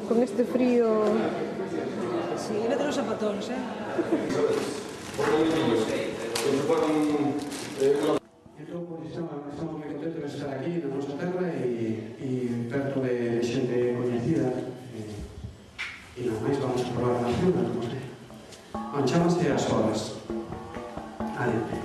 con este frío. Sí, vete los zapatos, Entón, estamos moi contentos de estar aquí na nosa terra e perto de xente coñecida e nada máis vamos a probar a nación, non sei. Chamase As Horas. Adiante.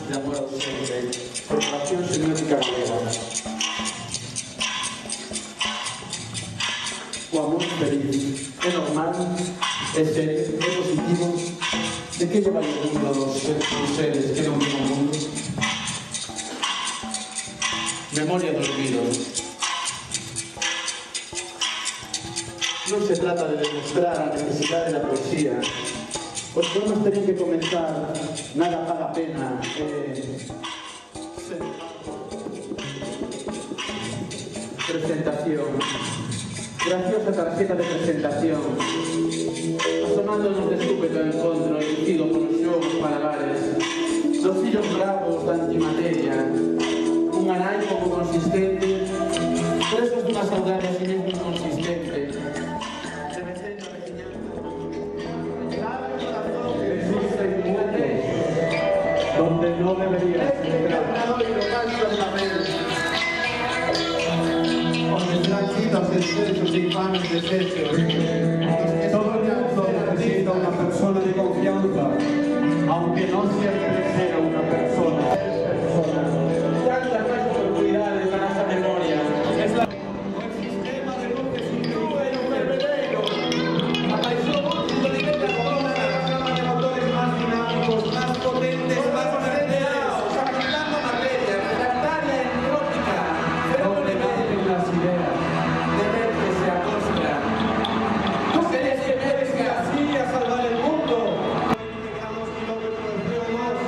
De amor ausente, formación semiótica galega. O amor feliz é normal, é serio, é positivo. De que lleva o mundo dos seres que non ven o mundo? Memoria do olvido. Non se trata de demostrar a necesidade da poesía. Os poemas terían que comenzar, nada paga pena, presentación, graciosa tarjeta de presentación, asomándonos de súpeto encontro, inducido por os xogos palagares, dos fillos bravos da antimateria, un anai pouco consistente, presos dunha saudade así mesmo inconsistente, donde no debería entrar. Donde están quitas excesos infames de sexo. Todo el mundo necesita una persona de confianza, aunque no siempre sea una persona. Tantas más oportunidades para esa memoria. Es la... El sistema de luces incluye un vertedero. Apareció un libro con una gama de motores más dinámicos, más potentes, más verdaderos, aplicando materia, redactaria y entrópica, doblemente las ideas, de ver que se acostan. ¿Tú crees que debes que así a salvar el mundo? 20 gramos kilómetros de CO2.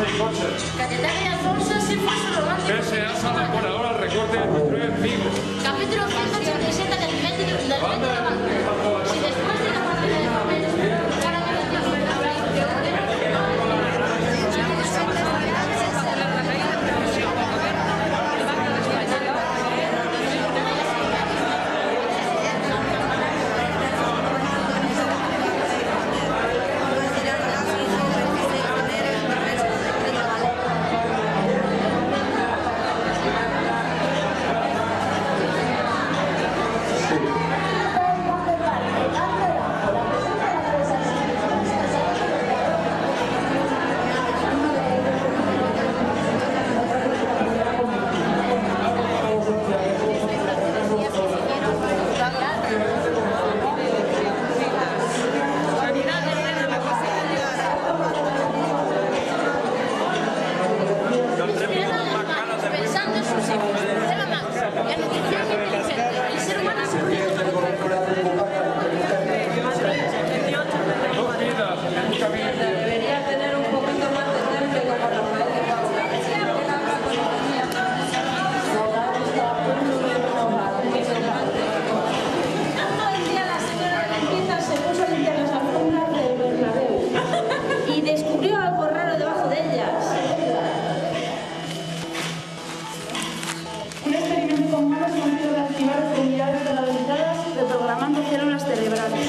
6 coches. Cayetana y Alfonso sí falso romántico. PSA sale por ahora el recorte de construir en Vigo. Capítulo 187 del método de banco. Si después de la partida de papeles, claramente pensando en sus hijos. Tema Max, la nutrición inteligente. El ser humano es un Dos vidas en un camino. Debería tener un poquito más de temple como Rafael de Paula. Él habla con ironía. el día la señora de limpieza se puso a limpiar las alfombras del Bernabéu y descubrió algo raro debajo de ellas. Un experimento con humanos consiguió reactivar extremidades dolorizadas reprogramando células cerebrales.